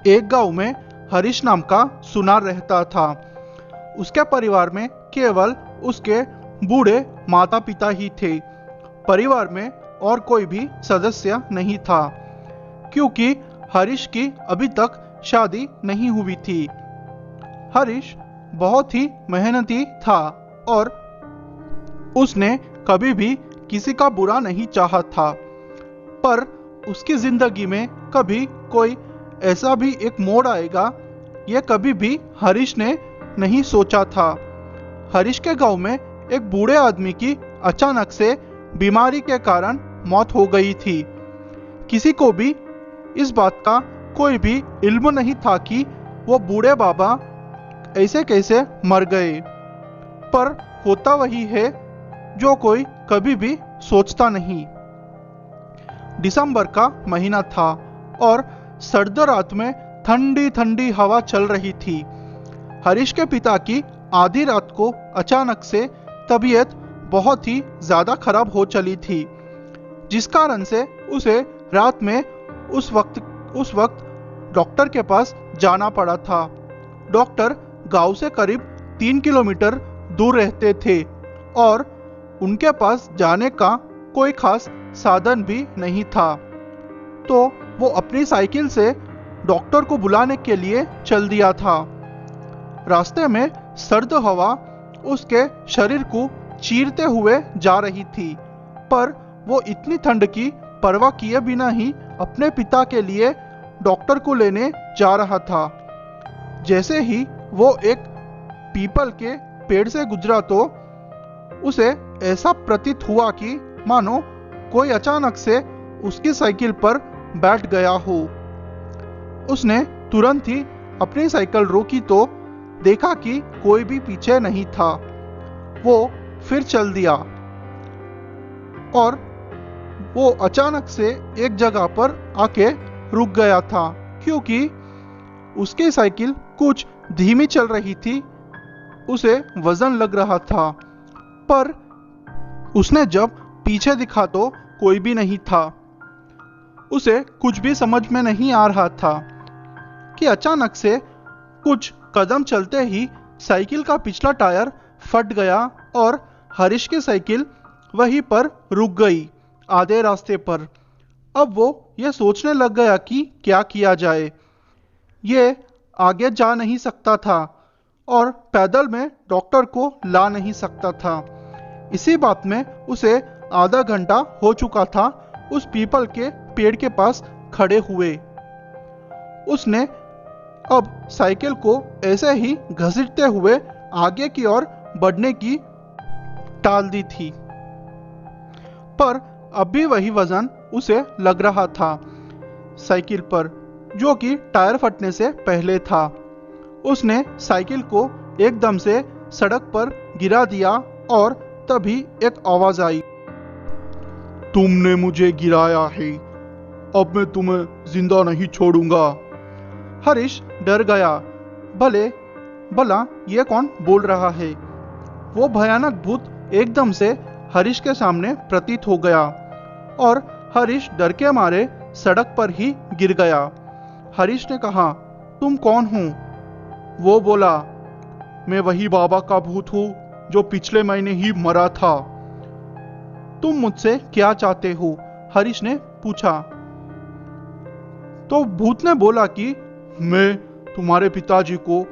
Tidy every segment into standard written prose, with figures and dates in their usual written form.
एक गांव में हरीश नाम का सुनार रहता था। उसके परिवार में केवल उसके बूढ़े माता पिता ही थे। परिवार में और कोई भी सदस्य नहीं था, क्योंकि हरीश की अभी तक शादी नहीं हुई थी। हरीश बहुत ही मेहनती था और उसने कभी भी किसी का बुरा नहीं चाहा था। पर उसकी जिंदगी में कभी कोई ऐसा भी एक मोड़ आएगा, यह कभी भी हरीश ने नहीं सोचा था। हरीश के गांव में एक बूढ़े आदमी की अचानक से बीमारी के कारण मौत हो गई थी। किसी को भी इस बात का कोई भी इल्म नहीं था कि वो बूढ़े बाबा ऐसे कैसे मर गए। पर होता वही है जो कोई कभी भी सोचता नहीं। दिसंबर का महीना था और सर्द रात में ठंडी ठंडी हवा चल रही थी। हरीश के पिता की आधी रात को अचानक से तबीयत बहुत ही ज्यादा खराब हो चली थी, जिस कारण से उसे रात में उस वक्त डॉक्टर के पास जाना पड़ा था। डॉक्टर गांव से करीब 3 किलोमीटर दूर रहते थे और उनके पास जाने का कोई खास साधन भी नहीं था। तो वो अपनी साइकिल से डॉक्टर को बुलाने के लिए चल दिया था। रास्ते में सर्द हवा उसके शरीर को चीरते हुए जा रही थी, पर वो इतनी ठंड की परवाह किए बिना ही अपने पिता के लिए डॉक्टर को लेने जा रहा था। जैसे ही वो एक पीपल के पेड़ से गुजरा तो उसे ऐसा प्रतीत हुआ कि मानो कोई अचानक से उसकी साइकिल पर बैठ गया हो। उसने तुरंत ही अपनी साइकिल रोकी तो देखा कि कोई भी पीछे नहीं था। वो फिर चल दिया और वो अचानक से एक जगह पर आके रुक गया था, क्योंकि उसकी साइकिल कुछ धीमी चल रही थी। उसे वजन लग रहा था, पर उसने जब पीछे दिखा तो कोई भी नहीं था। उसे कुछ भी समझ में नहीं आ रहा था कि अचानक से कुछ कदम चलते ही साइकिल का पिछला टायर फट गया और हरीश की साइकिल वहीं पर रुक गई, आधे रास्ते पर। अब वो ये सोचने लग गया कि क्या किया जाए। ये आगे जा नहीं सकता था और पैदल में डॉक्टर को ला नहीं सकता था। इसी बात में उसे आधा घंटा हो चुका था उस पीपल के पेड़ के पास खड़े हुए। उसने अब साइकिल को ऐसे ही घसीटते हुए आगे की ओर बढ़ने की टाल दी थी, पर अब भी वही वजन उसे लग रहा था साइकिल पर, जो कि टायर फटने से पहले था। उसने साइकिल को एकदम से सड़क पर गिरा दिया और तभी एक आवाज आई, तुमने मुझे गिराया है, अब मैं तुम्हें जिंदा नहीं छोड़ूंगा। हरीश डर गया। भला ये कौन बोल रहा है? वो भयानक भूत एकदम से हरीश के सामने प्रतीत हो गया और हरीश डर के मारे सड़क पर ही गिर गया। हरीश ने कहा, तुम कौन हो? वो बोला, मैं वही बाबा का भूत हूं जो पिछले महीने ही मरा था। तुम मुझसे क्या चाहते हो? हरीश ने पूछा। तो भूत ने बोला कि मैं तुम्हारे पिताजी को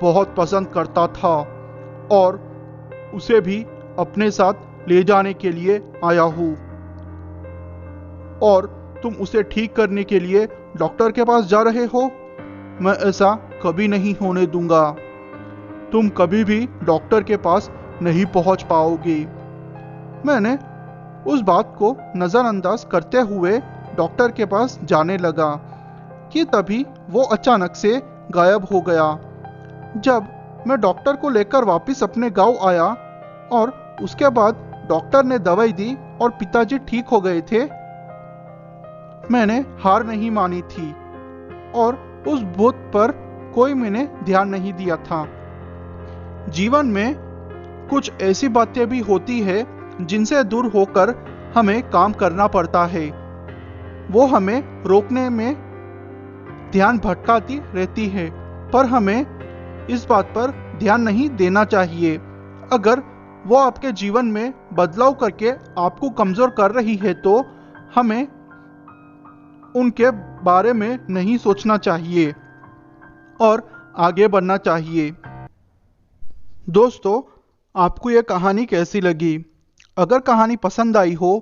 बहुत पसंद करता था और उसे भी अपने साथ ले जाने के लिए आया हूं, और तुम उसे ठीक करने के लिए डॉक्टर के पास जा रहे हो। मैं ऐसा कभी नहीं होने दूंगा। तुम कभी भी डॉक्टर के पास नहीं पहुंच पाओगे। मैंने उस बात को नजरअंदाज करते हुए डॉक्टर के पास जाने लगा कि तभी वो अचानक से गायब हो गया। जब मैं डॉक्टर को लेकर वापस अपने गांव आया और उसके बाद डॉक्टर ने दवाई दी और पिताजी ठीक हो गए थे, मैंने हार नहीं मानी थी और उस भूत पर कोई मैंने ध्यान नहीं दिया था। जीवन में कुछ ऐसी बातें भी होती है जिनसे दूर होकर हमें काम करना पड़ता है। वो हमें रोकने में ध्यान भटकाती रहती है, पर हमें इस बात पर ध्यान नहीं देना चाहिए। अगर वो आपके जीवन में बदलाव करके आपको कमजोर कर रही है तो हमें उनके बारे में नहीं सोचना चाहिए और आगे बढ़ना चाहिए। दोस्तों, आपको ये कहानी कैसी लगी? अगर कहानी पसंद आई हो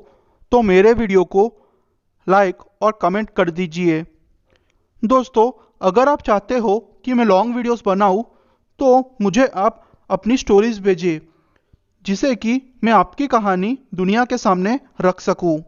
तो मेरे वीडियो को लाइक और कमेंट कर दीजिए। दोस्तों, अगर आप चाहते हो कि मैं लॉन्ग वीडियोस बनाऊं तो मुझे आप अपनी स्टोरीज भेजिए, जिसे कि मैं आपकी कहानी दुनिया के सामने रख सकूं।